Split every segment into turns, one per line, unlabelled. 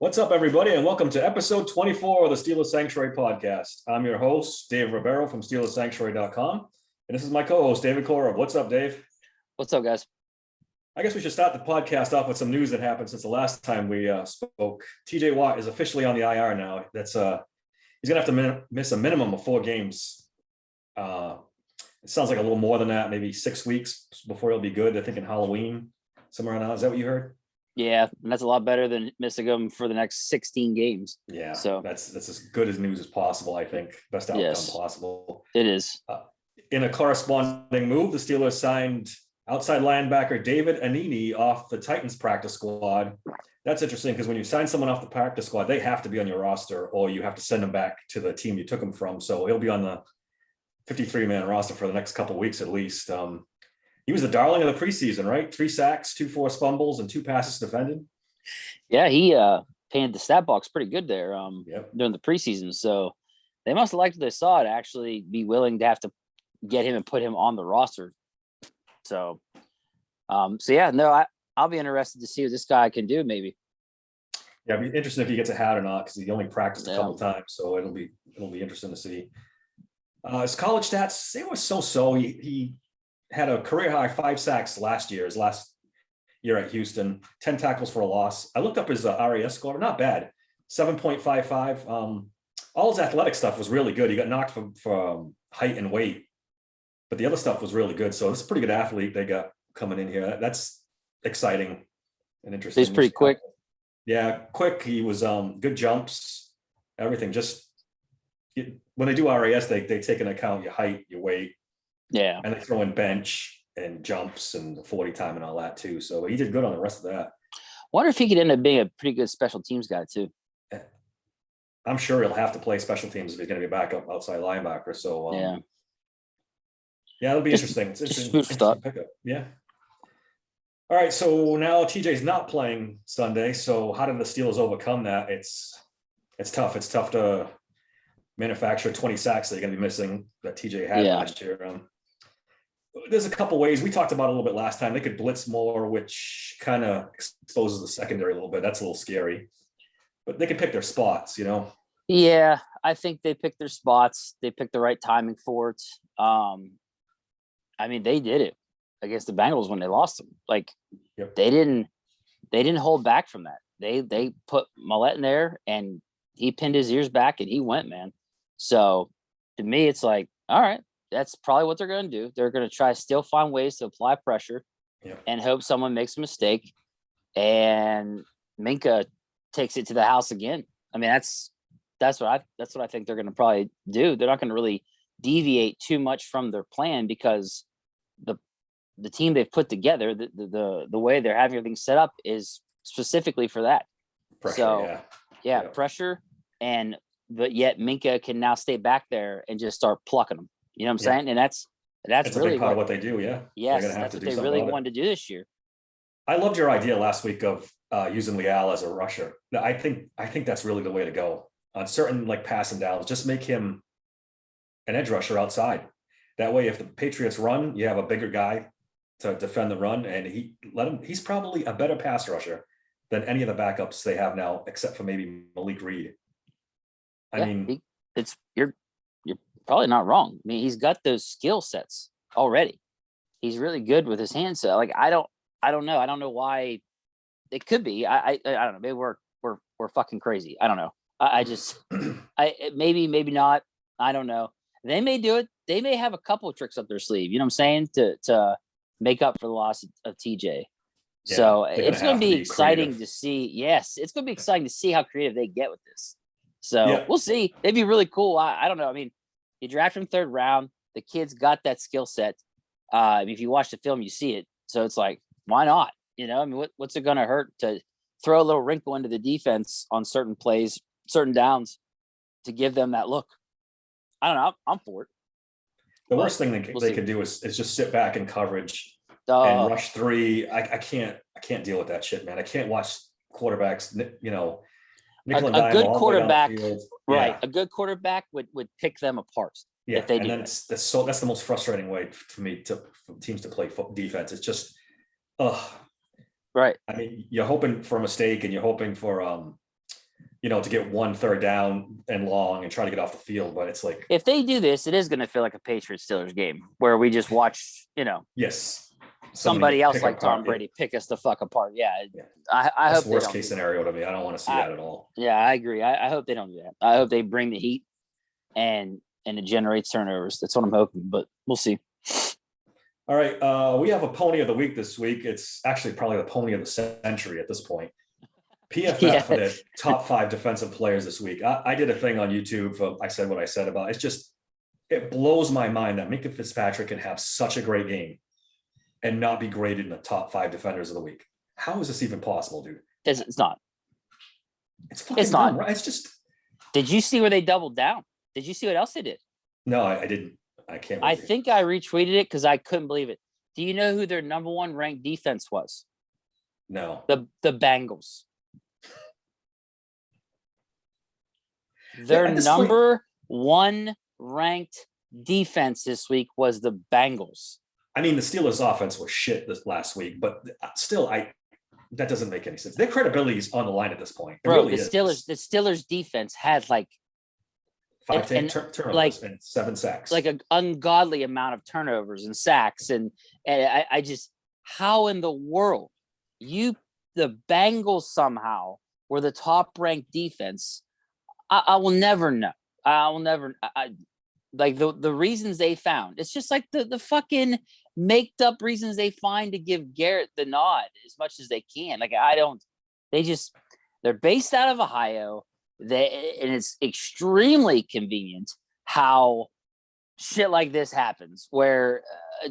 What's up, everybody, and welcome to episode 24 of the Steelers Sanctuary podcast. I'm your host, Dave Ribeiro from SteelersSanctuary.com, and this is my co-host, David Korov. What's up, Dave?
What's up, guys?
I guess we should start the podcast off with some news that happened since the last time we spoke. TJ Watt is officially on the IR now. He's going to have to miss a minimum of 4 games. It sounds like a little more than that, maybe 6 weeks before he'll be good. They're thinking Halloween, somewhere around now. Is that what you heard?
Yeah, and that's a lot better than missing them for the next 16 games.
Yeah,
so
that's as good as news as possible, I think. Best outcome possible.
It is.
In a corresponding move, the Steelers signed outside linebacker David Anini off the Titans practice squad. That's interesting because when you sign someone off the practice squad, they have to be on your roster or you have to send them back to the team you took them from. So he'll be on the 53-man roster for the next couple of weeks at least. He was the darling of the preseason, right? 3 sacks, 2 forced fumbles, and 2 passes defended.
Yeah, he painted the stat box pretty good there during the preseason. So they must have liked what they saw to actually be willing to have to get him and put him on the roster. So, I'll be interested to see what this guy can do. Maybe.
Yeah, it'd be interesting if he gets a hat or not because he only practiced a couple times, so it'll be interesting to see. His college stats, they were so. He had a career high 5 sacks his last year at Houston, 10 tackles for a loss. I looked up his RAS score, not bad, 7.55. All his athletic stuff was really good. He got knocked for height and weight, but the other stuff was really good. So this is a pretty good athlete they got coming in here. That's exciting and interesting.
He's pretty quick.
Yeah, quick. He was good jumps, everything. Just when they do RAS, they take into account your height, your weight.
Yeah.
And they throw in bench and jumps and the 40 time and all that too. So he did good on the rest of that.
Wonder if he could end up being a pretty good special teams guy too.
I'm sure he'll have to play special teams if he's going to be back up outside linebacker. So it'll be interesting. It's interesting pickup. Yeah. All right. So now TJ's not playing Sunday. So how did the Steelers overcome that? It's tough. It's tough to manufacture 20 sacks that you're going to be missing that TJ had last year. There's a couple ways we talked about a little bit last time. They could blitz more, which kind of exposes the secondary a little bit. That's a little scary, but they can pick their spots,
Yeah, I think they picked their spots. They picked the right timing for it. They did it against the Bengals when they lost them. They didn't hold back from that. They put Millette in there and he pinned his ears back and he went, man. So to me, it's like, all right, that's probably what they're going to do. They're going to try to still find ways to apply pressure and hope someone makes a mistake. And Minka takes it to the house again. I mean, that's what I think they're going to probably do. They're not going to really deviate too much from their plan because the team they've put together, the way they're having everything set up is specifically for that.
Pressure,
pressure, but yet Minka can now stay back there and just start plucking them. You know what I'm saying? And that's really
a big part of what they do. Yeah.
Yes, that's what they really wanted to do this year.
I loved your idea last week of using Leal as a rusher. I think that's really the way to go on certain passing downs. Just make him an edge rusher outside. That way, if the Patriots run, you have a bigger guy to defend the run, and he's probably a better pass rusher than any of the backups they have now, except for maybe Malik Reed.
You're probably not wrong. I mean, he's got those skill sets already. He's really good with his hands. So I don't know. I don't know why it could be. I don't know. Maybe we're fucking crazy. I don't know. Maybe not. I don't know. They may do it. They may have a couple of tricks up their sleeve. You know what I'm saying? To make up for the loss of TJ. Yeah, so it's going to be exciting to see. Yes, it's going to be exciting to see how creative they get with this. So we'll see. It'd be really cool. I don't know. I mean, you draft him 3rd round. The kid's got that skill set. If you watch the film, you see it. So it's like, why not? What's it going to hurt to throw a little wrinkle into the defense on certain plays, certain downs to give them that look? I don't know. I'm for it.
The worst thing they could do is just sit back in coverage and rush 3. I can't deal with that shit, man. I can't watch quarterbacks, nickel and dime.
A good quarterback, right? A good quarterback would pick them apart.
Yeah,
if they
and
do
then that's the most frustrating way for teams to play defense. It's just,
right.
I mean, you're hoping for a mistake and you're hoping for to get 1 third down and long and try to get off the field. But it's like,
if they do this, it is going to feel like a Patriots Steelers game where we just watch,
yes,
somebody else like Tom Brady pick us the fuck apart. Yeah. I
That's
hope
the worst case scenario to me. I don't want to see that at all.
Yeah, I agree. I hope they don't do that. I hope they bring the heat and it generates turnovers. That's what I'm hoping, but we'll see.
All right. We have a pony of the week this week. It's actually probably the pony of the century at this point. PFF for the top 5 defensive players this week. I did a thing on YouTube. I said what I said about it blows my mind that Minkah Fitzpatrick can have such a great game and not be graded in the top 5 defenders of the week. How is this even possible, dude?
It's not.
It's fucking dumb, right? It's just.
Did you see where they doubled down? Did you see what else they did?
No, I didn't. I can't.
I think I retweeted it because I couldn't believe it. Do you know who their number 1 ranked defense was?
No.
The Bengals. Their number 1 ranked defense this week was the Bengals.
I mean, the Steelers' offense was shit this last week, but still, that doesn't make any sense. Their credibility is on the line at this point.
Bro, the Steelers' defense had like
5 turnovers and 7 sacks,
like an ungodly amount of turnovers and sacks, and I just, how in the world the Bengals somehow were the top ranked defense? I will never know. I will never. Like the reasons they found. It's just like the fucking maked up reasons they find to give Garrett the nod as much as they can. Like they're based out of Ohio. And it's extremely convenient how shit like this happens, where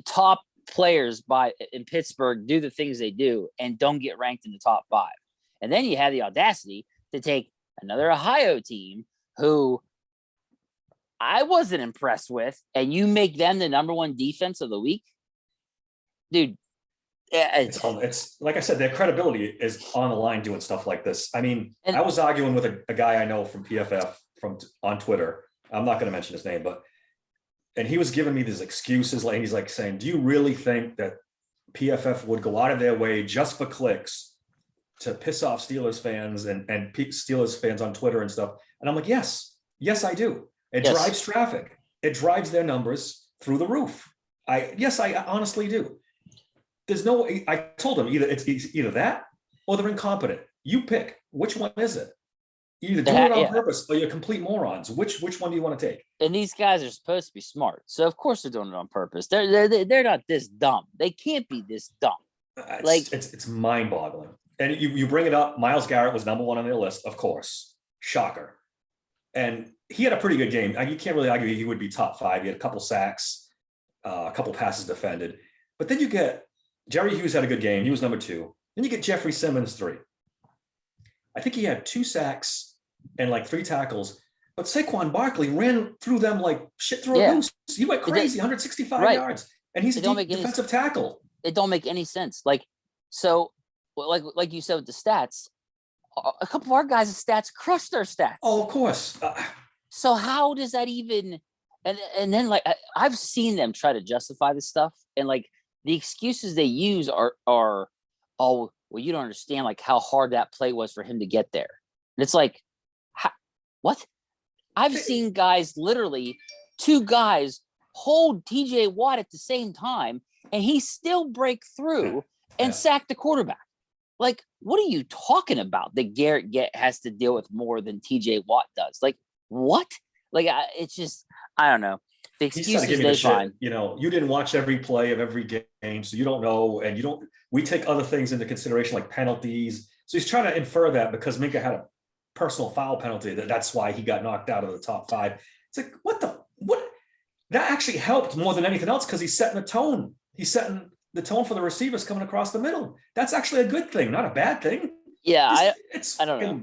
top players in Pittsburgh do the things they do and don't get ranked in the top 5. And then you have the audacity to take another Ohio team who I wasn't impressed with, and you make them the number 1 defense of the week, dude.
It's like I said, their credibility is on the line doing stuff like this. I mean, I was arguing with a guy I know from PFF on Twitter. I'm not going to mention his name, and he was giving me these excuses. Like he's like saying, "Do you really think that PFF would go out of their way just for clicks to piss off Steelers fans and Steelers fans on Twitter and stuff?" And I'm like, yes, I do. It drives traffic. It drives their numbers through the roof. I honestly do. I told them it's either that or they're incompetent. You pick. Which one is it? You either do it on purpose or you're complete morons. Which one do you want to take?
And these guys are supposed to be smart. So of course they're doing it on purpose. They're not this dumb. They can't be this dumb.
It's mind-boggling. And you bring it up. Myles Garrett was number 1 on their list, of course. Shocker. And he had a pretty good game. You can't really argue he would be top 5. He had a couple sacks, a couple passes defended. But then you get Jerry Hughes had a good game. He was number 2. Then you get Jeffrey Simmons 3. I think he had 2 sacks and like 3 tackles. But Saquon Barkley ran through them like shit through a goose. He went crazy, 165 yards. And he's a defensive tackle.
It don't make any sense. Like you said with the stats, a couple of our guys' stats crushed their stats.
Oh, of course.
So how does that even? And then like I've seen them try to justify this stuff, and like the excuses they use are oh well, you don't understand like how hard that play was for him to get there. And it's like, what? I've seen guys, literally 2 guys hold TJ Watt at the same time, and he still break through and sack the quarterback. Like, what are you talking about that Garrett has to deal with more than TJ Watt does? Like, what? Like, it's just, I don't know. The excuses they find.
You didn't watch every play of every game, so you don't know. And we take other things into consideration, like penalties. So he's trying to infer that because Minkah had a personal foul penalty, that's why he got knocked out of the top 5. It's like, what? That actually helped more than anything else because he's setting the tone. He's setting the tone for the receivers coming across the middle. That's actually a good thing, not a bad thing.
Yeah, I don't know.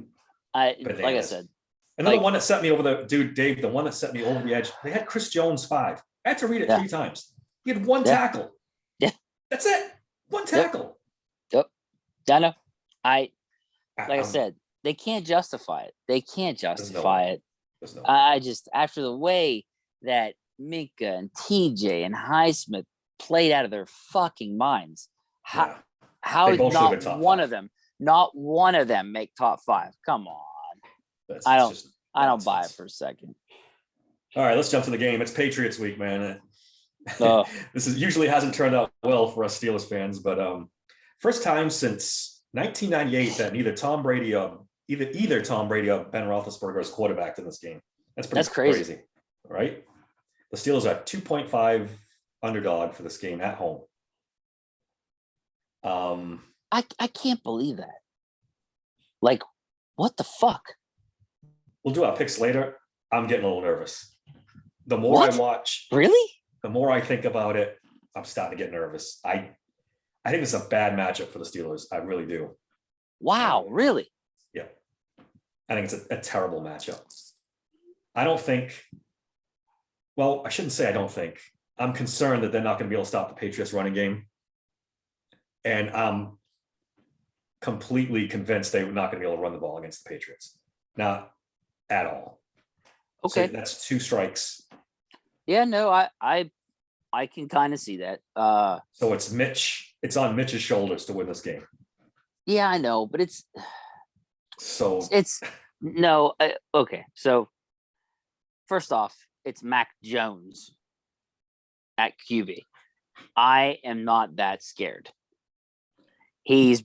Bananas.
Like I said,
another one that set me over Dave, the one that set me over the edge. They had Chris Jones 5. I had to read it 3 times. He had 1 tackle.
Yeah,
that's it. 1 tackle.
Yep. I know. I said, they can't justify it. They can't justify it. I just, after the way that Minkah and TJ and Highsmith played out of their fucking minds, how did not one of them make top 5? Come on. I don't buy it for a second.
All right, let's jump to the game. It's Patriots week, man. Oh. This usually hasn't turned out well for us Steelers fans, but first time since 1998 that either Tom Brady or Ben Roethlisberger is quarterbacked in this game. That's crazy, right? The Steelers are 2.5 underdog for this game at home.
I can't believe that. Like, what the fuck?
We'll do our picks later. I'm getting a little nervous. The more I watch,
really,
the more I think about it, I'm starting to get nervous. I think it's a bad matchup for the Steelers. I really do.
Wow, really?
Yeah. I think it's a terrible matchup. I don't think, well, I shouldn't say I don't think. I'm concerned that they're not going to be able to stop the Patriots running game. And I'm completely convinced they're not going to be able to run the ball against the Patriots. Not at all.
Okay.
So that's 2 strikes.
Yeah, no, I can kind of see that.
So it's on Mitch's shoulders to win this game.
Yeah, I know, but it's no, okay. So first off, it's Mac Jones at QB. I am not that scared. He's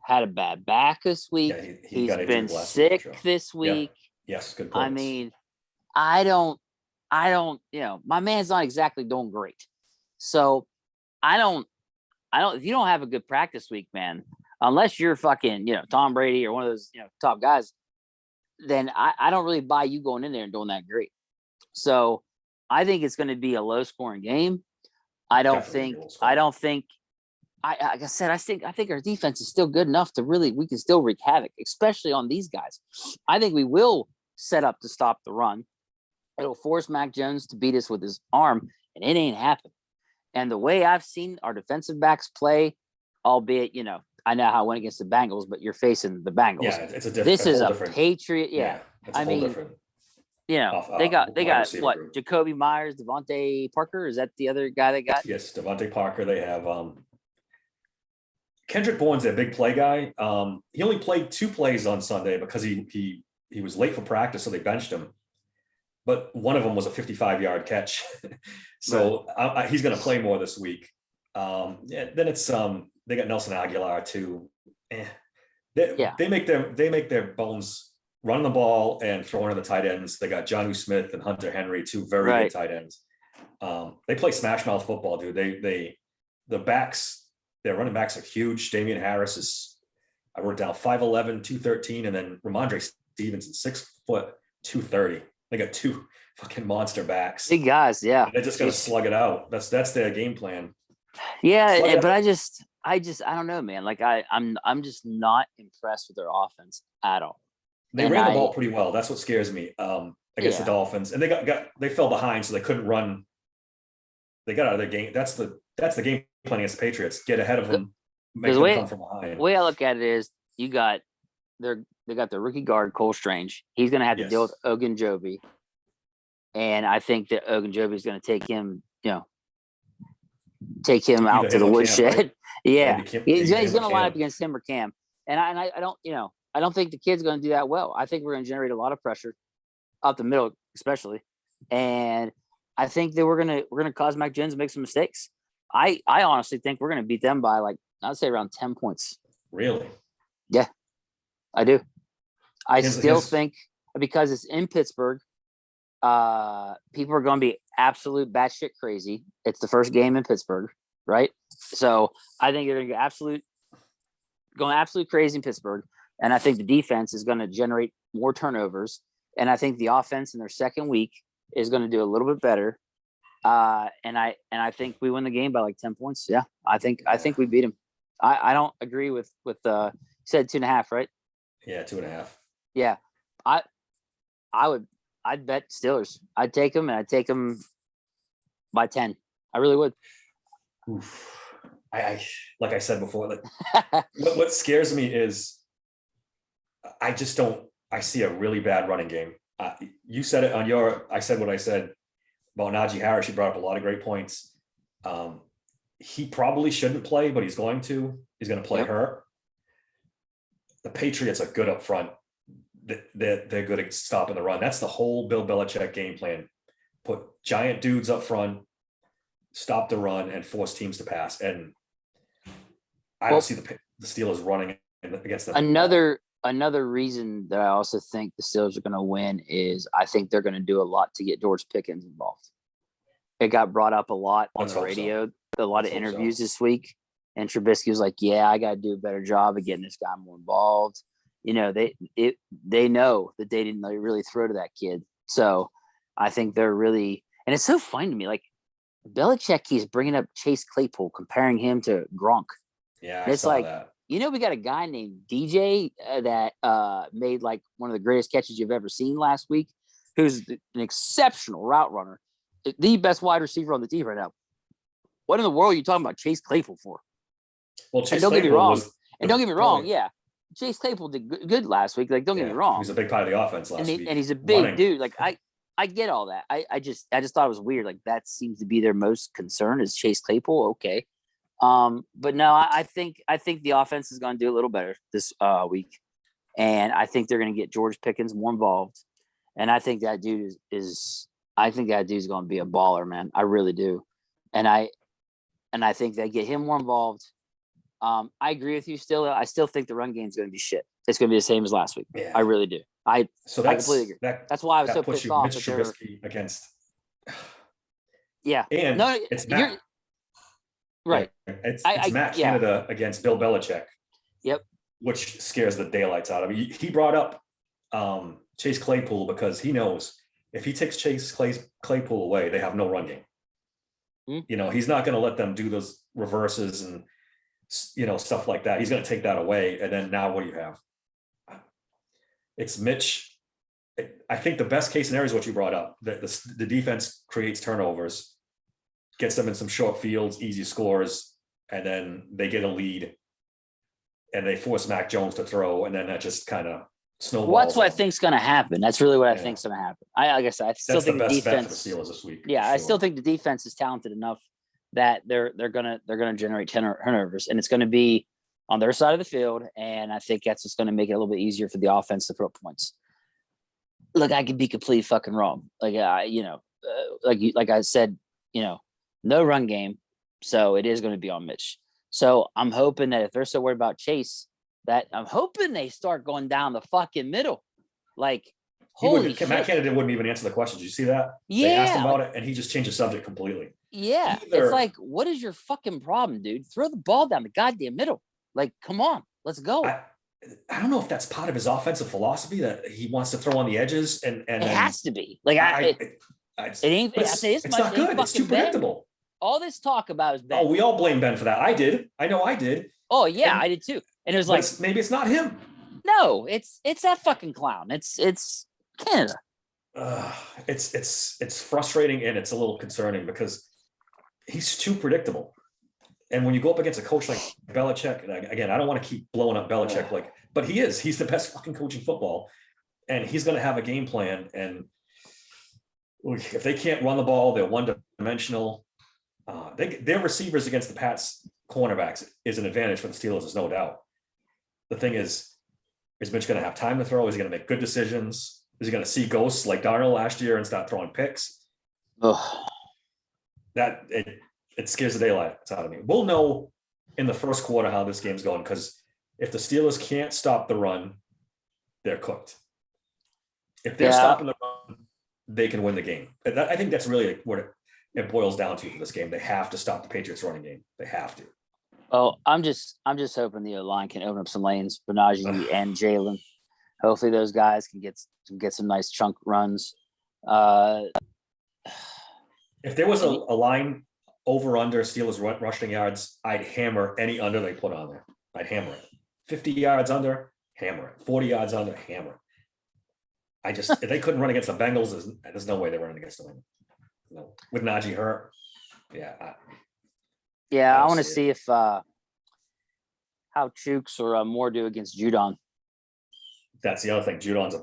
had a bad back this week. Yeah, he's been sick this week.
Yeah. Yes, good points.
I mean, I don't, my man's not exactly doing great. So I don't, if you don't have a good practice week, man, unless you're fucking, Tom Brady or one of those, top guys, then I don't really buy you going in there and doing that great. So I think it's going to be a low scoring game. Like I said, I think our defense is still good enough to we can still wreak havoc, especially on these guys. I think we will set up to stop the run. It'll force Mac Jones to beat us with his arm, and it ain't happened. And the way I've seen our defensive backs play, albeit, I know how I went against the Bengals, but you're facing the Bengals.
Yeah, it's a different.
This is a Patriot. Yeah, I mean,
different.
They got what? Group. Jacoby Myers, Devontae Parker. Is that the other guy they got?
Yes, Devontae Parker. They have Kendrick Bourne's their big play guy. He only played 2 plays on Sunday because he was late for practice, so they benched him. But one of them was a 55-yard catch, so right. He's going to play more this week. Then it's they got Nelson Aguilar too. They make their bones running the ball and throwing to the tight ends. They got Jonnu Smith and Hunter Henry, 2 very good tight ends. They play smash mouth football, dude. Their running backs are huge. Damian Harris I wrote down 5'11", 213, and then Ramondre Stevenson, 6 foot 230. They got 2 fucking monster backs.
Big guys, yeah.
And they're just gonna slug it out. That's their game plan.
Yeah, but I don't know, man. Like I'm just not impressed with their offense at all.
They ran the ball pretty well. That's what scares me against the Dolphins. And they fell behind, so they couldn't run. They got out of their game. That's the game plan against the Patriots. Get ahead of them, make them come from behind.
The way I look at it is they got their rookie guard, Cole Strange. He's gonna have to deal with Ogunjobi. And I think that Ogunjobi is gonna take him out to the woodshed. Right? Yeah. He's gonna line up against him or Cam. And I don't think the kid's gonna do that well. I think we're gonna generate a lot of pressure up the middle, especially. And I think that we're gonna cause Mac Jones to make some mistakes. I honestly think we're gonna beat them by I'd say around 10 points.
Really?
Yeah, I do. I still think because it's in Pittsburgh, people are gonna be absolute batshit crazy. It's the first game in Pittsburgh, right? So I think they're gonna go going absolute crazy in Pittsburgh. And I think the defense is gonna generate more turnovers. And I think the offense in their second week is going to do a little bit better. And I think we win the game by 10 points. Yeah. I think we beat him. I don't agree with you said 2.5, right?
Yeah. 2.5.
Yeah. I'd bet Steelers. I'd take them, and I'd take them by 10. I really would.
Oof. I like I said before, what scares me is I see a really bad running game. You said it I said what I said about Najee Harris. You brought up a lot of great points. He probably shouldn't play, but he's going to play hurt. The Patriots are good up front. they're good at stopping the run. That's the whole Bill Belichick game plan. Put giant dudes up front, stop the run, and force teams to pass. And I don't see the Steelers running against them.
Another reason that I also think the Steelers are going to win is I think they're going to do a lot to get George Pickens involved. It got brought up a lot on the radio, a lot of interviews this week. And Trubisky was like, yeah, I got to do a better job of getting this guy more involved. You know, they know that they didn't really throw to that kid. So I think they're really – and it's so funny to me. Like, Belichick keeps bringing up Chase Claypool, comparing him to Gronk.
Yeah, I saw that.
You know, we got a guy named DJ that made like one of the greatest catches you've ever seen last week, who's an exceptional route runner, the best wide receiver on the team right now. What in the world are you talking about Chase Claypool for?
Well, Chase Claypool don't
get me wrong, yeah. Chase Claypool did good last week. Like, don't get me wrong.
He was a big part of the offense last week.
And he's a big dude. Like, I get all that. I just thought it was weird. Like, that seems to be their most concern is Chase Claypool. Okay. But no, I think the offense is going to do a little better this week. And I think they're going to get George Pickens more involved. And I think that dude I think that dude's going to be a baller, man. I really do. And I think they get him more involved. I agree with you still. I still think the run game is going to be shit. It's going to be the same as last week. Yeah. I really do. I completely agree. That's why I was so pissed off.
Mitch Trubisky against.
Yeah.
And it's Matt.
Right.
It's Matt Canada against Bill Belichick.
Yep.
Which scares the daylights out of me. He brought up Chase Claypool because he knows if he takes Chase Claypool away, they have no run game. Mm-hmm. You know, he's not going to let them do those reverses and, you know, stuff like that. He's going to take that away. And then now what do you have? It's Mitch. I think the best case scenario is what you brought up. The defense creates turnovers, gets them in some short fields, easy scores, and then they get a lead and they force Mac Jones to throw. And then that just kind of snowballs.
Well, that's what I think's going to happen. That's really what I think's going to happen. Like I said, I still think the defense bet for the
Steelers this week.
Yeah, sure. I still think the defense is talented enough that they're gonna generate turnovers, and it's going to be on their side of the field. And I think that's just going to make it a little bit easier for the offense to throw points. Look, I could be completely fucking wrong. Like like I said, you know, no run game, so it is going to be on Mitch. So I'm hoping that if they're so worried about Chase, that I'm hoping they start going down the fucking middle. Like, holy shit.
Matt Canada wouldn't even answer the question. Did you see that?
Yeah.
They asked him about it, and he just changed the subject completely.
Yeah. It's like, what is your fucking problem, dude? Throw the ball down the goddamn middle. Like, come on, let's go.
I don't know if that's part of his offensive philosophy that he wants to throw on the edges, and
it has to be. Like, it ain't. It's not good.
It's too predictable.
Ben. All this talk about is Ben.
Oh, we all blame Ben for that. I did. I know I did.
Oh yeah, I did too. And it was like,
maybe it's not him.
No, it's that fucking clown. It's Canada.
It's frustrating and it's a little concerning because he's too predictable. And when you go up against a coach like Belichick, and again, I don't want to keep blowing up Belichick, but he's the best fucking coach in football, and he's going to have a game plan. And if they can't run the ball, they're one-dimensional. Their receivers against the Pats cornerbacks is an advantage for the Steelers, there's no doubt. The thing is Mitch going to have time to throw? Is he going to make good decisions? Is he going to see ghosts like Darnold last year and start throwing picks? That it scares the daylights out of me. We'll know in the first quarter how this game's going, because if the Steelers can't stop the run, they're cooked. If they're stopping the run, they can win the game. I think that's really what it boils down to for this game. They have to stop the Patriots running game. They have to.
Well, I'm just hoping the line can open up some lanes for Najee and Jalen. Hopefully those guys can get some nice chunk runs.
If there was a line over under Steelers rushing yards, I'd hammer any under they put on there. I'd hammer it. 50 yards under, hammer it. 40 yards under, hammer it. If they couldn't run against the Bengals, there's no way they're running against them. No. With Najee hurt,
I want to see if how Chooks or Moore do against Judon.
That's the other thing. Judon's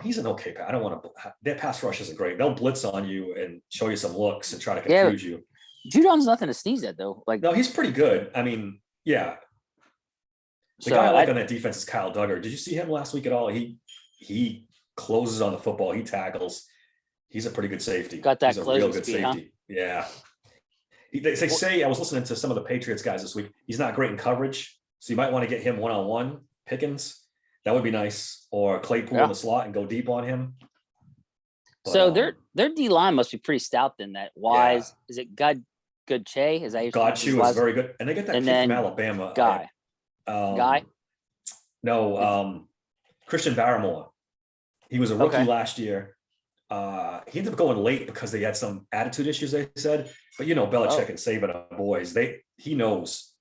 he's an okay pass. I don't want to. Their pass rush isn't great. They'll blitz on you and show you some looks and try to confuse you.
Judon's nothing to sneeze at, though. Like,
no, he's pretty good. I mean, yeah. The guy I like on that defense is Kyle Duggar. Did you see him last week at all? He he closes on the football. He tackles. He's a pretty good safety.
Got that
He's a
closing
real good
speed,
safety. Huh? Yeah. They say, I was listening to some of the Patriots guys this week. He's not great in coverage. So you might want to get him one-on-one, Pickens. That would be nice. Or Claypool in the slot and go deep on him.
But, so their D-line must be pretty stout then. That Wise, is it Goodche? Is that
Godchu is very good. And they get that kid from Alabama.
Guy.
No, Christian Barrymore. He was a rookie last year. He ended up going late because they had some attitude issues, they said. But Belichick and Saban are boys. He knows.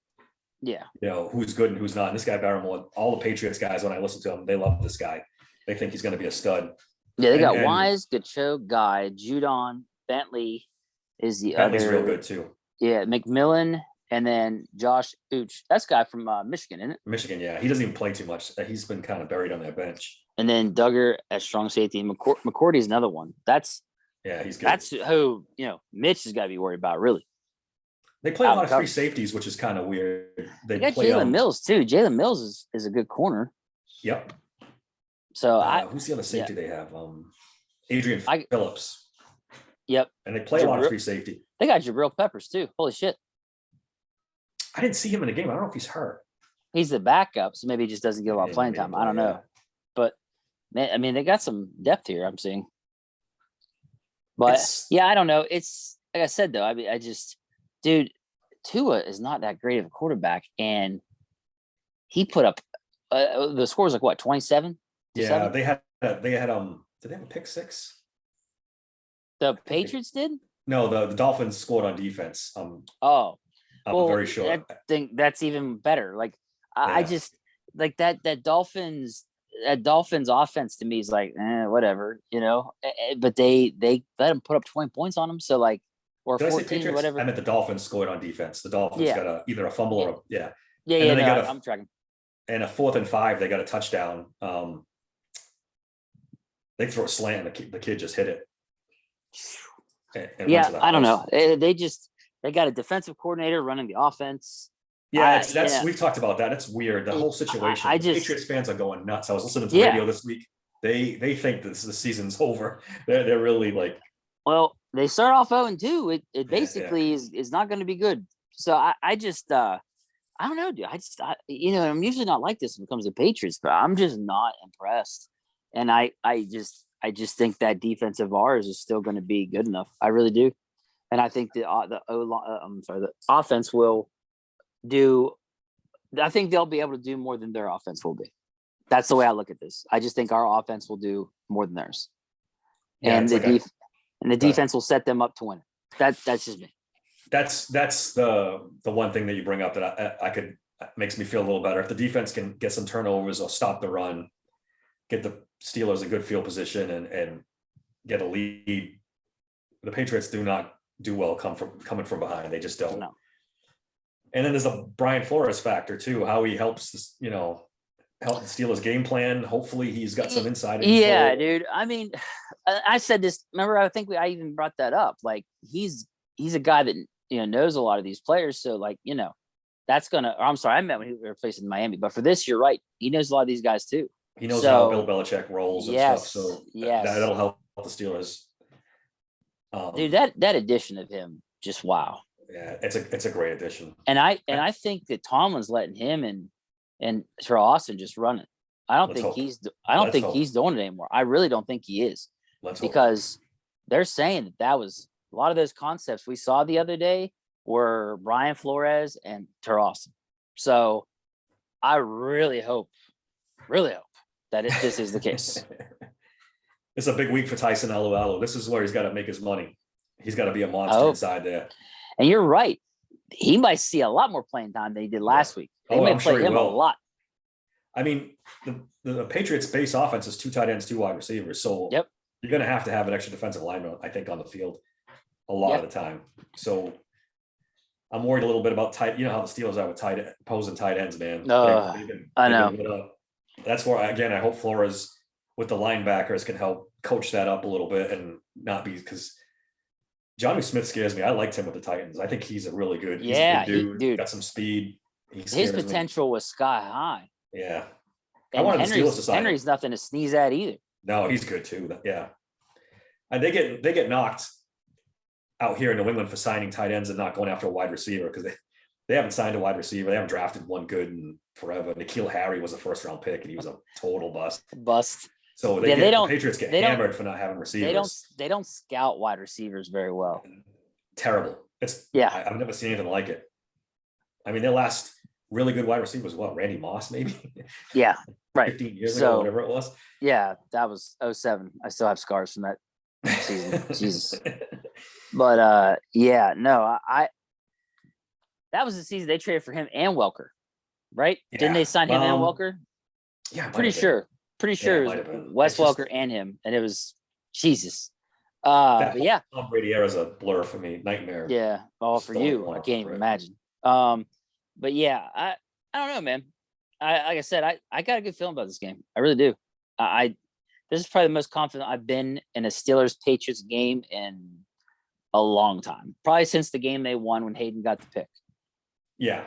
Yeah.
Who's good and who's not. And this guy Barrymore, all the Patriots guys, when I listen to him, they love this guy. They think he's going to be a stud.
Yeah, they got Wise, Gacho, Guy, Judon, Bentley is the
Bentley's
other.
Real good too.
Yeah, McMillan, and then Josh Uch. That's guy from Michigan, isn't it?
Michigan, yeah. He doesn't even play too much. He's been kind of buried on that bench.
And then Duggar as strong safety. McCourty's another one. He's good. That's who Mitch has got to be worried about, really.
They play a lot of free safeties, which is kind of weird.
They got Jalen Mills too. Jalen Mills is a good corner.
Yep.
So
who's the other safety they have? Adrian Phillips.
Yep.
And they play a lot of free safety.
They got Jabril Peppers too. Holy shit.
I didn't see him in the game. I don't know if he's hurt.
He's the backup, so maybe he just doesn't get a lot of playing time. I don't know. But I mean, they got some depth here, I'm seeing. But I don't know. It's like I said though, I mean, dude, Tua is not that great of a quarterback, and he put up the score was like what, 27?
Yeah, they had did they have a pick six?
The Patriots did?
No, the Dolphins scored on defense. I'm very sure.
I think that's even better. Like I just like that Dolphins offense to me is like whatever, but they let them put up 20 points on them, so like, or
did
14 or whatever.
I meant the Dolphins scored on defense. The Dolphins got either a fumble or
I'm tracking.
And a 4th and 5, they got a touchdown. They throw a slant, and the kid just hit it. And
I don't know. They got a defensive coordinator running the offense.
Yeah, we've talked about that. It's weird. The whole situation. Patriots fans are going nuts. I was listening to the radio this week. They think the season's over. They're really like.
Well, they start off 0-2. It basically is not going to be good. So I just I don't know, dude. I'm usually not like this when it comes to Patriots, but I'm just not impressed. And I just think that defense of ours is still going to be good enough. I really do. And I think the offense will do. I think they'll be able to do more than their offense will be. That's the way I look at this. I just think our offense will do more than theirs, and the defense will set them up to win. That's just me.
That's the one thing that you bring up that I could makes me feel a little better. If the defense can get some turnovers or stop the run, get the Steelers a good field position and get a lead. The Patriots do not do well coming from behind. They just don't.
No.
And then there's the Brian Flores factor too, how he helps this, help the Steelers game plan. Hopefully he's got some insight.
Yeah, dude. I mean, I said this, remember, I think I even brought that up. Like he's a guy that, knows a lot of these players. So like, that's I'm sorry, I meant when he replaced in Miami, but for this, you're right. He knows a lot of these guys too.
He knows how Bill Belichick rolls and stuff. So that'll help the Steelers.
Dude, that addition of him, just wow.
Yeah, it's a great addition.
And I think that Tomlin's letting him and Terrell Austin just run it. I don't think he's doing it anymore. I really don't think he is. Because they're saying that was a lot of those concepts we saw the other day were Brian Flores and Terrell Austin. So I really hope that this is the case.
It's a big week for Tyson Alualu. This is where he's got to make his money. He's got to be a monster inside there.
And you're right. He might see a lot more playing time than he did last week. They may play him a lot.
I mean, the Patriots' base offense is 2 tight ends, 2 wide receivers. So you're going to have an extra defensive lineman, I think, on the field a lot of the time. So I'm worried a little bit about how the Steelers are with opposing tight ends, man.
I know.
That's where, again, I hope Flores with the linebackers can help coach that up a little bit and not be, because Johnny Smith scares me. I liked him with the Titans. I think he's a really good, dude. Got some speed.
His potential was sky high.
Yeah. I wanted the Steelers to sign
Henry's nothing to sneeze at either.
No, he's good too. Yeah. And they get knocked out here in New England for signing tight ends and not going after a wide receiver because they haven't signed a wide receiver. They haven't drafted one good in forever. N'Keal Harry was a first round pick and he was a total bust. So the Patriots get hammered for not having receivers.
They don't scout wide receivers very well.
Terrible. I've never seen anything like it. I mean, their last really good wide receiver was what, Randy Moss, maybe?
Yeah, right.
15 years ago, whatever it was.
Yeah, that was 2007. I still have scars from that season. Jesus. But I that was the season they traded for him and Welker, right?
Yeah.
Didn't they sign him and Welker?
Yeah,
pretty sure it was Wes Welker and him, and it was Jesus. But yeah,
Tom Brady era is a blur for me, nightmare.
Yeah, for you, I can't even imagine. But yeah, I don't know, man. Like I said, I got a good feeling about this game. I really do. This is probably the most confident I've been in a Steelers Patriots game in a long time. Probably since the game they won when Hayden got the pick.
Yeah,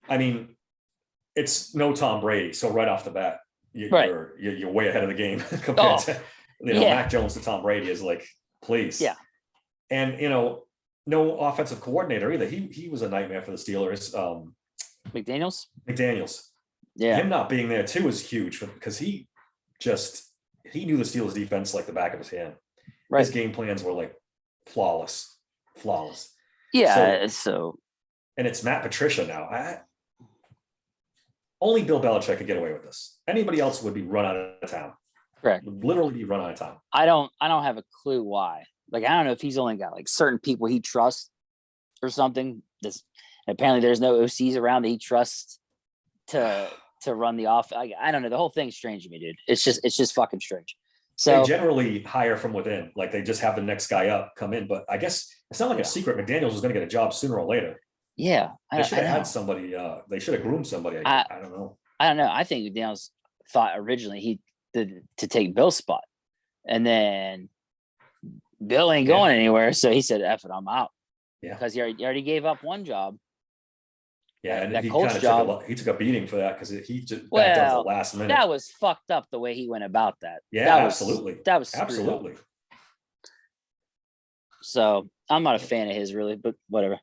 I mean, it's no Tom Brady, so right off the bat, you're way ahead of the game compared to Mac Jones to Tom Brady is like, please.
Yeah,
and no offensive coordinator either. He was a nightmare for the Steelers.
McDaniels.
Yeah, him not being there too is huge because he knew the Steelers defense like the back of his hand. Right. His game plans were like flawless.
Yeah.
And it's Matt Patricia now. Only Bill Belichick could get away with this. Anybody else would be run out of town.
Correct.
Would literally be run out of town.
I don't have a clue why. Like, I don't know if he's only got like certain people he trusts or something. Apparently there's no OCs around that he trusts to run the off. I don't know. The whole thing's strange to me, dude. It's just fucking strange. So
they generally hire from within. Like they just have the next guy up come in. But I guess it's not like a secret. McDaniels was going to get a job sooner or later.
Yeah.
They should have had somebody. They should have groomed somebody. I don't know.
I don't know. I think McDaniels thought originally he did to take Bill's spot. And then Bill ain't going anywhere. So he said, F it, I'm out.
Yeah.
Because he already gave up one job.
Yeah, and he took a beating for that because he just backed out at the last minute.
That was fucked up the way he went about that.
Yeah, absolutely.
That was
absolutely.
So I'm not a fan of his really, but whatever.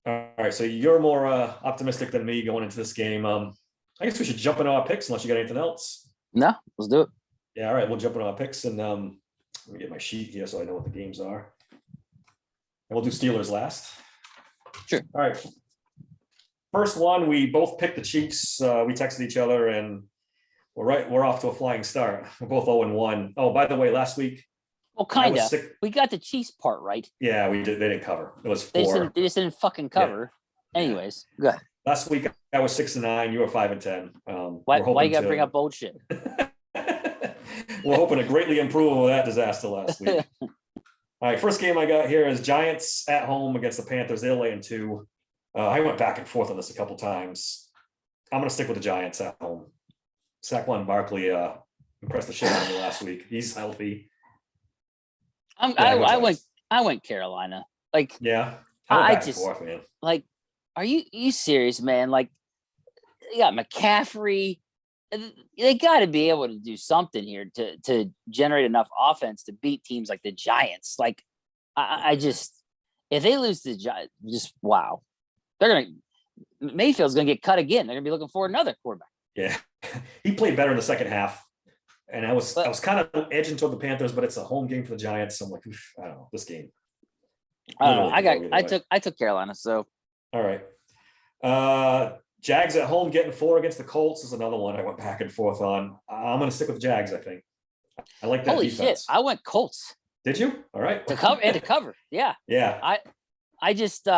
All right, so you're more optimistic than me going into this game. I guess we should jump into our picks unless you got anything else.
No, let's do it.
Yeah, all right, we'll jump into our picks and let me get my sheet here so I know what the games are. And we'll do Steelers last.
Sure.
All right. First one, we both picked the Chiefs. We texted each other, and we're off to a flying start. We're both 0-1. Oh, by the way, last week.
Well, kind of. We got the Chiefs part right.
Yeah, we did. They didn't cover. It was 4.
They just didn't fucking cover. Yeah. Anyways, go ahead.
Last week I was 6-9. You were 5-10.
Why you gotta bring up old shit?
We're hoping to greatly improve over that disaster last week. All right, first game I got here is Giants at home against the Panthers. They're laying 2. I went back and forth on this a couple times. I'm going to stick with the Giants at home. Saquon Barkley impressed the shit out of me last week. He's healthy.
I went Carolina. Like,
yeah,
I just forth, man. Like, are you serious, man? Like, you got McCaffrey. They got to be able to do something here to generate enough offense to beat teams like the Giants. Like, I just, if they lose to the Giants, just wow. Mayfield's gonna get cut again. They're gonna be looking for another quarterback.
Yeah, he played better in the second half, and I was kind of edging toward the Panthers, but it's a home game for the Giants. So I'm like, I don't know this game.
I don't know. I took Carolina. So
all right, Jags at home getting 4 against the Colts is another one I went back and forth on. I'm gonna stick with the Jags. I think I like that.
Holy
defense.
Shit! I went Colts.
Did you? All right.
To cover. Yeah.
Yeah.
I just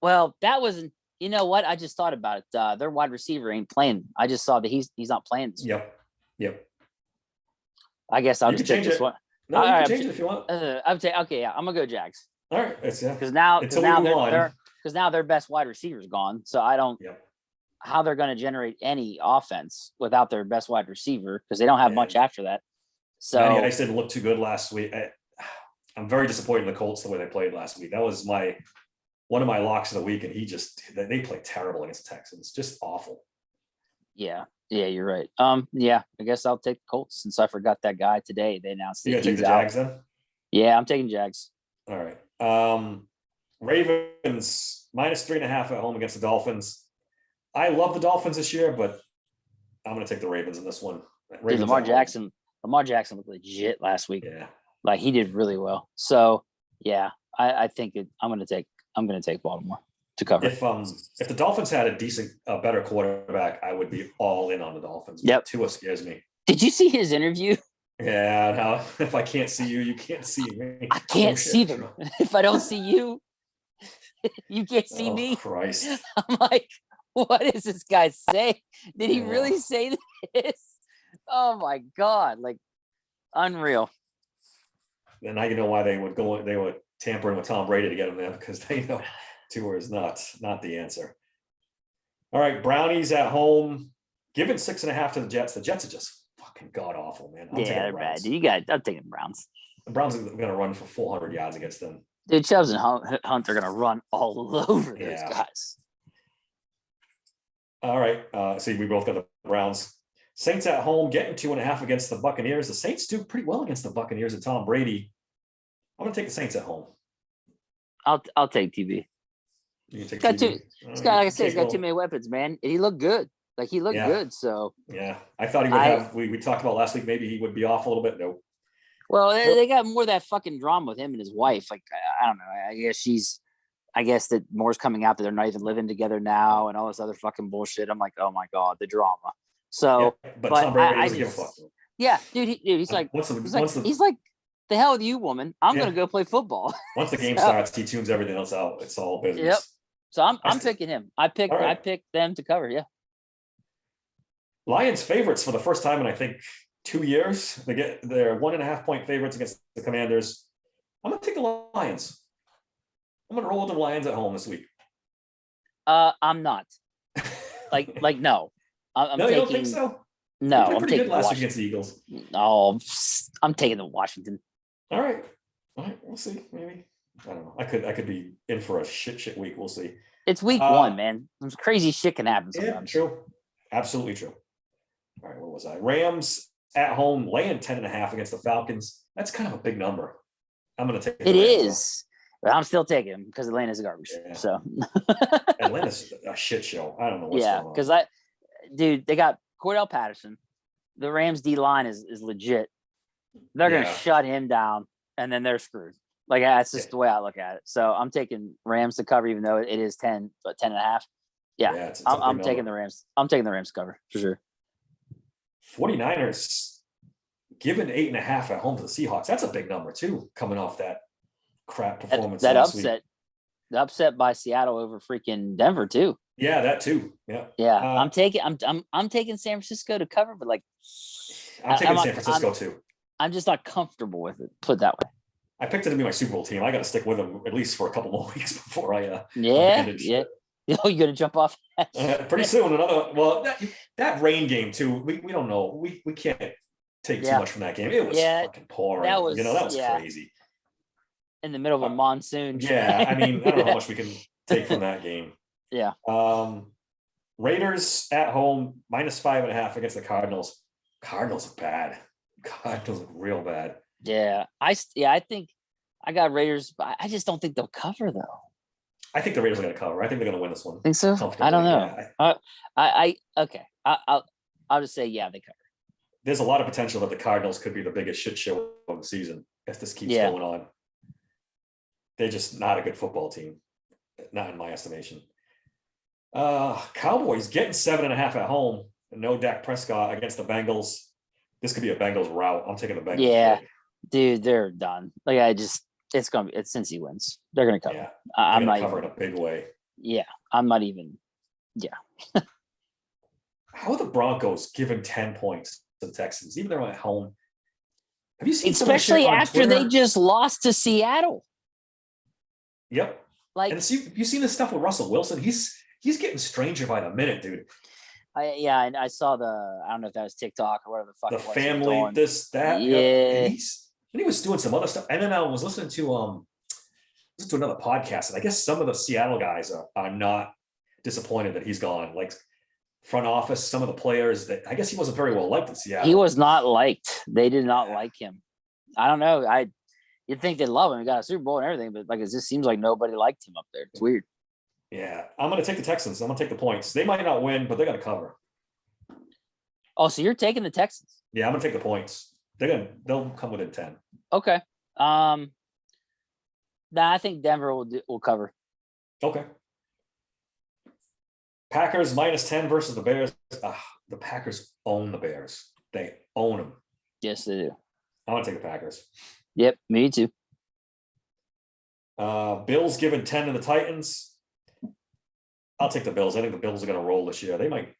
well, that wasn't. You know what? I just thought about it. Their wide receiver ain't playing. I just saw that he's not playing this week.
Yep.
I guess I'll just take this one.
No, you can change it if you want.
Okay, yeah, I'm gonna go Jags.
All right,
because now their best wide receiver's gone. So I don't.
Yep.
How they're going to generate any offense without their best wide receiver because they don't have much after that. So
Matty Ice didn't look too good last week. I'm very disappointed in the Colts the way they played last week. That was one of my locks of the week, and they play terrible against the Texans. Just awful.
Yeah. Yeah, you're right. Yeah, I guess I'll take the Colts since I forgot that guy today. They announced
You
that
gonna take
he's
the Jags
out.
then?
Yeah, I'm taking Jags.
All right. Ravens -3.5 at home against the Dolphins. I love the Dolphins this year, but I'm gonna take the Ravens in this one. Ravens
Dude, Lamar Jackson looked legit last week.
Yeah.
Like he did really well. So yeah, I think I'm gonna take Baltimore to cover.
If the Dolphins had a better quarterback, I would be all in on the Dolphins.
Yep.
Tua scares me.
Did you see his interview?
Yeah, no, if I can't see you, you can't see me.
I can't see them. If I don't see you, you can't see me.
Christ.
I'm like, what is this guy saying? Did he really say this? Oh my God. Like unreal.
And now you know why they were tampering with Tom Brady to get him there, because they know Tua is not the answer. All right, Brownies at home, given 6.5 to the Jets. The Jets are just fucking god awful, man.
They're bad. I'm taking the Browns.
The Browns are going to run for 400 yards against them.
Dude, Chubbs and Hunt are going to run all over those guys.
All right, see, we both got the Browns. Saints at home, getting 2.5 against the Buccaneers. The Saints do pretty well against the Buccaneers and Tom Brady. I'm going to take the Saints at home.
I'll take TB.
You can take
TB. Like I said, he's got too many weapons, man. And he looked good. Like he looked good. So
yeah, I thought he would have. We talked about last week. Maybe he would be off a little bit. No.
Well, they got more of that fucking drama with him and his wife. Like I don't know. I guess that more's coming out that they're not even living together now and all this other fucking bullshit. I'm like, oh my God, the drama. So,
but Tom Brady doesn't give a fuck.
Yeah, dude, he's like, he's like, the hell with you, woman. I'm gonna go play football.
Once the game starts, he tunes everything else out. It's all business.
Yep. So I'm picking him. I picked them to cover. Yeah.
Lions favorites for the first time in I think 2 years. They're 1.5 point favorites against the Commanders. I'm gonna take the Lions. I'm gonna roll with the Lions at home this week.
I'm not. Like no. I'm
no,
taking,
you don't think so?
No,
I'm taking good last week against the Eagles.
Oh, I'm taking the Washington.
All right, we'll see. Maybe I don't know. I could be in for a shit week. We'll see.
It's week 1, man. Some crazy shit can happen sometimes.
Yeah, true. Absolutely true. All right, what was I? Rams at home, laying 10.5 against the Falcons. That's kind of a big number. I'm going to take
it. It is. But I'm still taking him because Atlanta's garbage. Yeah. So
Atlanta's a shit show. I don't know what's going on.
Because dude, they got Cordell Patterson. The Rams D line is legit. They're gonna shut him down, and then they're screwed. Like that's just the way I look at it. So I'm taking Rams to cover, even though it is 10.5. Yeah, it's I'm taking the Rams. I'm taking the Rams cover for sure.
49ers given 8.5 at home to the Seahawks. That's a big number too, coming off that crap performance.
That upset. The upset by Seattle over freaking Denver too.
Yeah, that too. Yeah.
Yeah. I'm taking San Francisco to cover, but like
I'm taking San Francisco too.
I'm just not comfortable with it. Put it that way.
I picked it to be my Super Bowl team. I got to stick with them at least for a couple more weeks before I.
Yeah. Oh, you gonna jump off?
Pretty soon. That rain game too. We don't know. We can't take too much from that game. It was fucking pouring. That was crazy.
In the middle of a monsoon.
Yeah, I mean, I don't know how much we can take from that game.
Yeah.
Raiders at home -5.5 against the Cardinals. Cardinals are bad. Cardinals look real bad.
Yeah, I think I got Raiders, but I just don't think they'll cover though.
I think the Raiders are going to cover. I think they're going to win this one.
Think so? I don't know. Okay. I'll just say they cover.
There's a lot of potential that the Cardinals could be the biggest shit show of the season if this keeps going on. They're just not a good football team, not in my estimation. Cowboys getting 7.5 at home. No Dak Prescott against the Bengals. This could be a Bengals rout. I'm taking the Bengals.
Yeah, dude, they're done. Like it's since he wins, they're gonna cover.
Yeah,
I'm not
cover in a big way.
Yeah, I'm not even. Yeah.
How are the Broncos giving 10 points to the Texans, even though they're at home? Have you seen,
especially after they just lost to Seattle?
Yep.
Like,
and you seen this stuff with Russell Wilson? He's getting stranger by the minute, dude.
I saw I don't know if that was TikTok or whatever the fuck.
The family, this, that.
Yeah.
And he was doing some other stuff. And then I was listening to another podcast, and I guess some of the Seattle guys are not disappointed that he's gone. Like front office, some of the players that I guess he wasn't very well liked in Seattle.
He was not liked. They did not like him. I don't know. You'd think they'd love him. He got a Super Bowl and everything, but like it just seems like nobody liked him up there. It's weird.
Yeah, I'm going to take the Texans. I'm going to take the points. They might not win, but they're going to cover.
Oh, so you're taking the Texans?
Yeah, I'm going to take the points. They'll come within 10.
Okay. Nah, I think Denver will cover.
Okay. Packers -10 versus the Bears. The Packers own the Bears. They own them.
Yes, they do.
I'm going to take the Packers.
Yep, me too.
Bills giving 10 to the Titans. I'll take the Bills. I think the Bills are going to roll this year. They might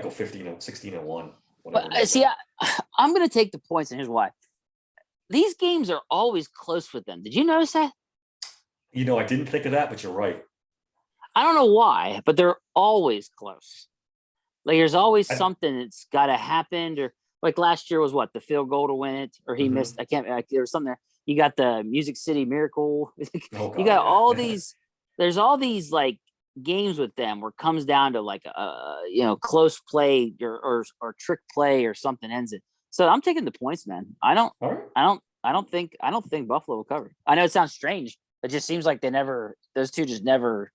go 16-1.
But see, I'm going to take the points, and here's why. These games are always close with them. Did you notice that?
I didn't think of that, but you're right.
I don't know why, but they're always close. Like there's always something that's got to happen, or like last year was what, the field goal to win it, or he missed. There was something there. You got the Music City Miracle. You got all these. There's all these like games with them where it comes down to like close play or trick play or something ends it. So I'm taking the points, man. I don't think Buffalo will cover. I know it sounds strange. It just seems like those two just never.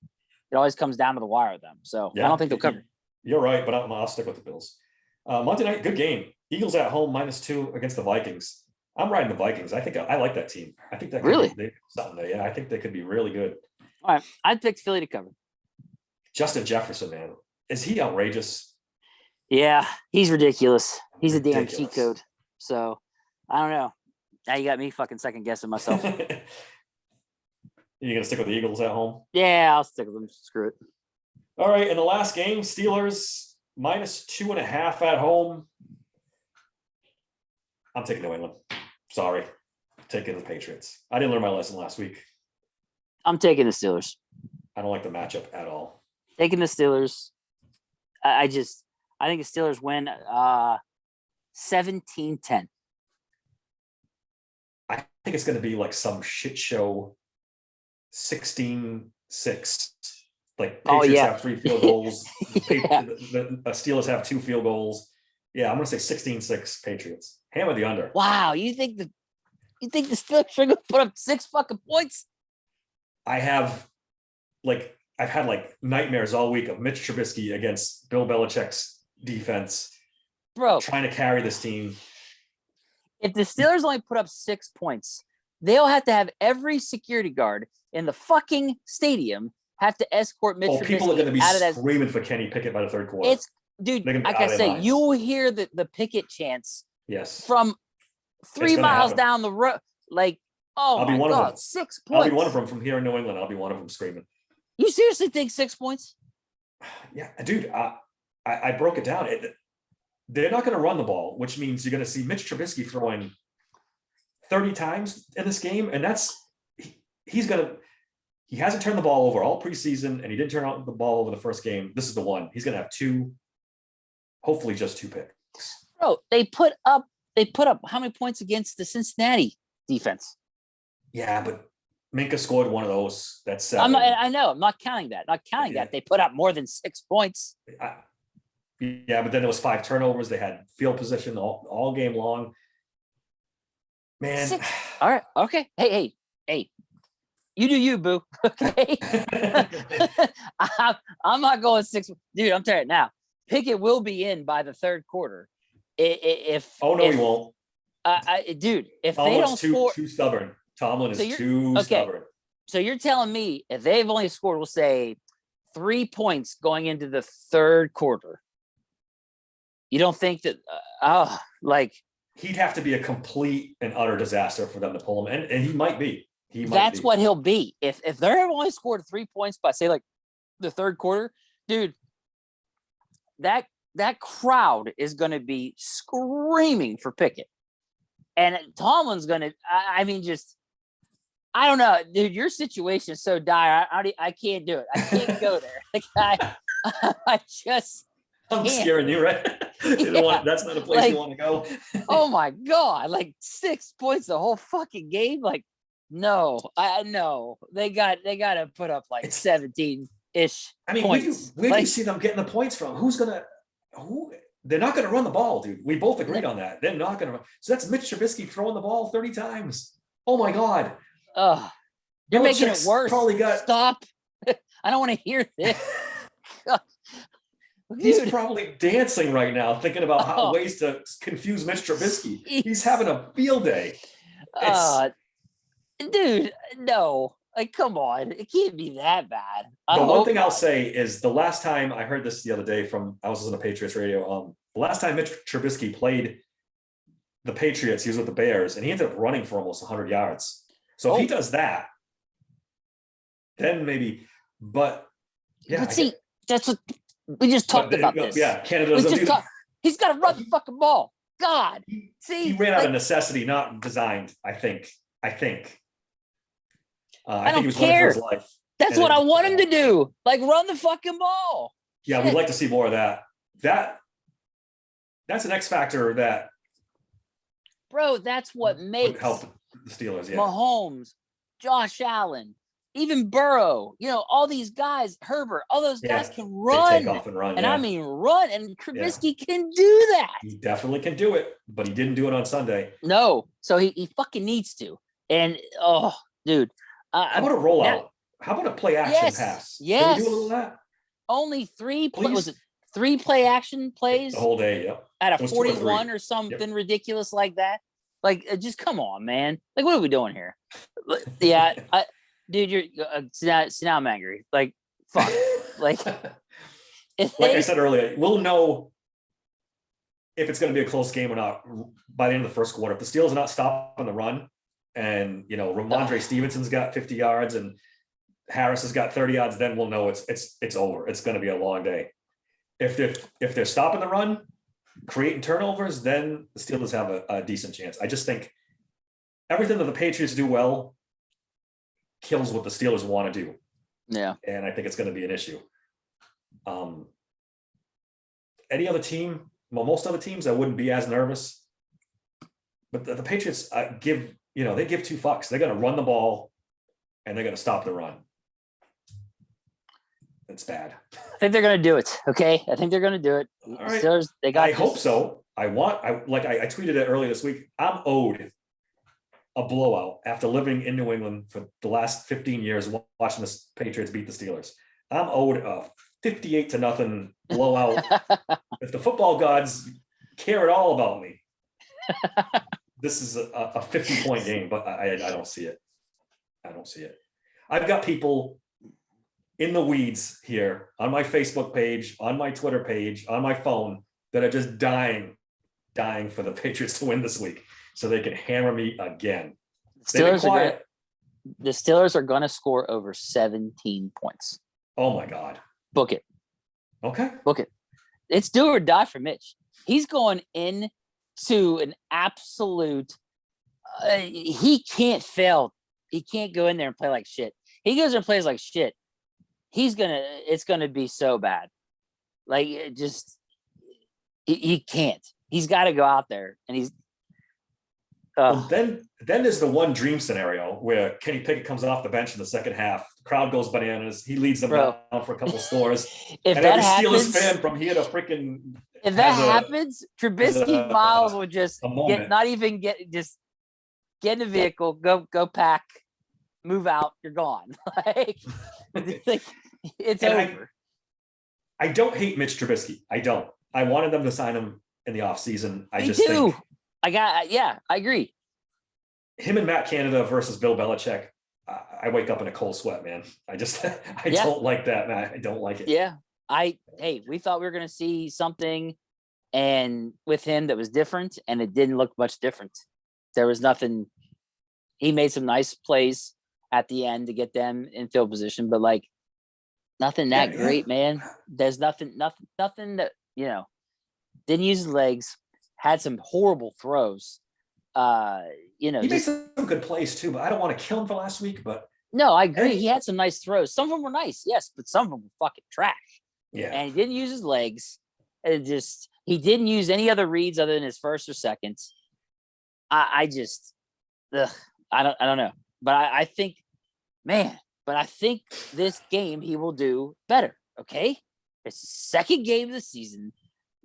It always comes down to the wire of them. So I don't think they'll cover.
You're right, but I'll stick with the Bills. Monday night, good game. Eagles at home -2 against the Vikings. I'm riding the Vikings. I think I like that team. I think that
really
something there. Yeah, I think they could be really good.
All right, I'd pick Philly to cover.
Justin Jefferson, man, is he outrageous?
Yeah, he's ridiculous. He's a damn cheat code. So I don't know. Now you got me fucking second guessing myself.
You gonna stick with the Eagles at home?
Yeah, I'll stick with them. Screw it.
All right, in the last game, Steelers -2.5 at home. I'm taking New England. Sorry. Taking the Patriots. I didn't learn my lesson last week.
I'm taking the Steelers.
I don't like the matchup at all.
Taking the Steelers. I think the Steelers win 17-10.
I think it's going to be like some shit show 16-6. Like Patriots have 3 field goals. The Steelers have 2 field goals. Yeah, I'm going to say 16-6 Patriots. Hammer the under.
Wow, you think the Steelers are going to put up 6 fucking points?
I've had like nightmares all week of Mitch Trubisky against Bill Belichick's defense.
Bro,
trying to carry this team.
If the Steelers only put up 6 points, they'll have to have every security guard in the fucking stadium have to escort Mitch Trubisky.
People are going to be screaming for Kenny Pickett by the third quarter.
Dude, like I say, you will hear the Pickett chants.
Yes.
From 3 miles down the road. Like,
I'll be one of them.
6 points.
I'll be one of them from here in New England. I'll be one of them screaming.
You seriously think 6 points?
Yeah, dude. I broke it down. They're not going to run the ball, which means you're going to see Mitch Trubisky throwing 30 times in this game, and he hasn't turned the ball over all preseason, and he didn't turn the ball over the first game. This is the one. He's going to have 2, hopefully just 2 picks.
Bro, they put up how many points against the Cincinnati defense?
Yeah, but Minka scored one of those. That's 7.
I know. I'm not counting that. That. They put up more than 6 points.
Yeah, but then there was 5 turnovers. They had field position all game long. Man.
6. All right. Okay. Hey. You do you, boo. Okay. I'm not going 6. Dude, I'm telling you now. Pickett will be in by the third quarter. He won't. Dude, if they don't score,
too stubborn. Tomlin is too stubborn.
So you're telling me if they've only scored, we'll say 3 points going into the third quarter, you don't think that?
He'd have to be a complete and utter disaster for them to pull him, and he might be.
That's what he'll be if they're only scored 3 points by say like the third quarter, dude. That crowd is going to be screaming for Pickett. And Tomlin's going to, I don't know, dude, your situation is so dire. I can't do it. I can't go there. I'm
scaring you, right? That's not a place you want to go.
Oh my God. 6 points the whole fucking game. No, I know they got to put up 17-ish.
I mean,
points.
where do you see them getting the points from? Who's going to, they're not going to run the ball, dude. We both agreed on that. They're not going to run. So that's Mitch Trubisky throwing the ball 30 times. Oh my God.
You're making it worse.
Got...
Stop. I don't want to hear this.
He's probably dancing right now, thinking about how ways to confuse Mitch Trubisky. He's having a field day.
Dude, no. Like, come on. It can't be that bad.
The one thing I'll say is the last time I heard this the other day I was listening to Patriots radio. The last time Mitch Trubisky played the Patriots, he was with the Bears, and he ended up running for almost 100 yards. So if he does that, then maybe. But yeah,
see, that's what we just talked about. This.
Yeah, Canada doesn't do that.
He's got to run the fucking ball. God, see,
he ran out of necessity, not designed. I think. I think he was running for his life.
That's what I want him to do. Like, run the fucking ball.
Yeah, we'd like to see more of that. That's an X factor that.
Bro, that's what makes
help the Steelers. Yeah,
Mahomes, Josh Allen, even Burrow. All these guys, Herbert, all those guys can run.
They take off and run.
And I mean run. And Trubisky can do that.
He definitely can do it, but he didn't do it on Sunday.
No, so he fucking needs to. And dude.
How about a rollout? How about a play action pass?
Yes.
Can we do a little of that?
Only 3 was it 3 play action plays?
The whole day, yep.
Out of 41 or something ridiculous like that. Like, just come on, man. Like, what are we doing here? Yeah, dude, you're now I'm angry. Like, fuck. Like
I said earlier, we'll know if it's going to be a close game or not by the end of the first quarter. If the Steelers are not stopping the run, and Ramondre Stevenson's got 50 yards and Harris has got 30 yards, then we'll know it's over. It's going to be a long day. If they're stopping the run, creating turnovers, then the Steelers have a decent chance. I just think everything that the Patriots do well kills what the Steelers want to do.
Yeah.
And I think it's going to be an issue. Any other team, most other teams, I wouldn't be as nervous. But the Patriots they give 2 fucks. They're going to run the ball and they're going to stop the run. It's bad.
I think they're going to do it. Okay. I think they're going to do it.
All right.
Steelers,
I hope so. I tweeted it earlier this week. I'm owed a blowout after living in New England for the last 15 years, watching the Patriots beat the Steelers. I'm owed a 58-0 blowout. If the football gods care at all about me, this is a 50-point game, but I don't see it. I don't see it. I've got people in the weeds here on my Facebook page, on my Twitter page, on my phone that are just dying for the Patriots to win this week so they can hammer me again.
The Steelers are going to score over 17 points.
Oh my God.
Book it.
Okay.
Book it. It's do or die for Mitch. He's going into an absolute he can't fail. He can't go in there and play like shit. He goes and plays like shit. It's gonna be so bad. Like, it just he can't. He's got to go out there, and he's.
Well, then there's the one dream scenario where Kenny Pickett comes off the bench in the second half. The crowd goes bananas. He leads them down for a couple scores.
If
and
that
every
happens,
Steelers fan from here to freaking.
If that happens, Trubisky Miles will just get in the vehicle, go pack, move out. You're gone. It's over.
I don't hate Mitch Trubisky. I don't. I wanted them to sign him in the offseason.
Me too. I agree.
Him and Matt Canada versus Bill Belichick. I wake up in a cold sweat, man. I don't like that, man. I don't like it.
Yeah. We thought we were going to see something and with him that was different, and it didn't look much different. There was nothing. He made some nice plays at the end to get them in field position, but like nothing that great, man. There's nothing that, didn't use his legs, had some horrible throws. He
made some good plays too, but I don't want to kill him for last week, but
no, I agree. He had some nice throws. Some of them were nice, yes, but some of them were fucking trash.
Yeah.
And he didn't use his legs. He didn't use any other reads other than his first or second. I don't know. But I think this game he will do better. Okay. It's the second game of the season.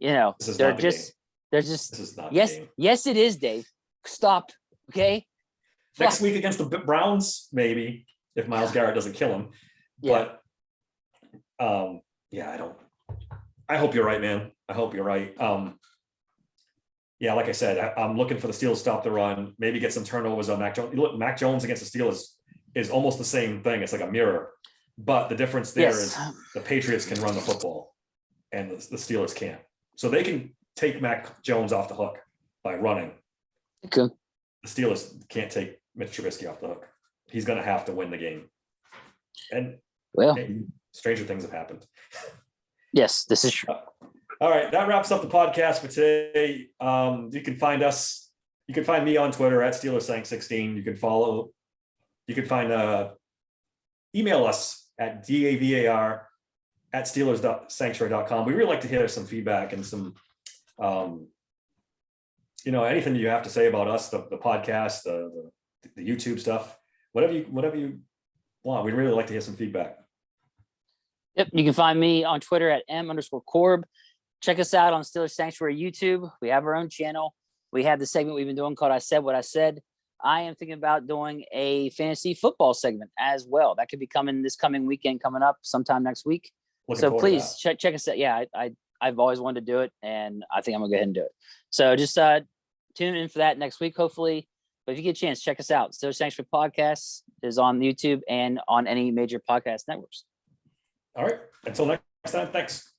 they're just
this is not
yes,
the game.
yes, it is, Dave. Stop. Okay.
Next week against the Browns, maybe, if Myles Garrett doesn't kill him. But I hope you're right, man. I hope you're right. Like I said, I'm looking for the Steelers to stop the run, maybe get some turnovers on Mac Jones. Look, Mac Jones against the Steelers is almost the same thing. It's like a mirror. But the difference there is the Patriots can run the football and the Steelers can't. So they can take Mac Jones off the hook by running.
Okay.
The Steelers can't take Mitch Trubisky off the hook. He's going to have to win the game. And stranger things have happened.
Yes, this is true.
All right, that wraps up the podcast for today. You can find us. You can find me on Twitter at SteelersSank16. You can find email us at davar@steelerssanctuary.com. We really like to hear some feedback and some anything you have to say about us, the podcast, the YouTube stuff, whatever you want. We'd really like to hear some feedback.
Yep. You can find me on Twitter at @m_Corb. Check us out on Steelers Sanctuary YouTube. We have our own channel. We have the segment we've been doing called I Said What I Said. I am thinking about doing a fantasy football segment as well. That could be coming this coming weekend, coming up sometime next week. So please check us out. Yeah, I've always wanted to do it, and I think I'm gonna go ahead and do it. So just tune in for that next week, hopefully. But if you get a chance, check us out. Steelers Sanctuary Podcast is on YouTube and on any major podcast networks.
All right. Until next time, thanks.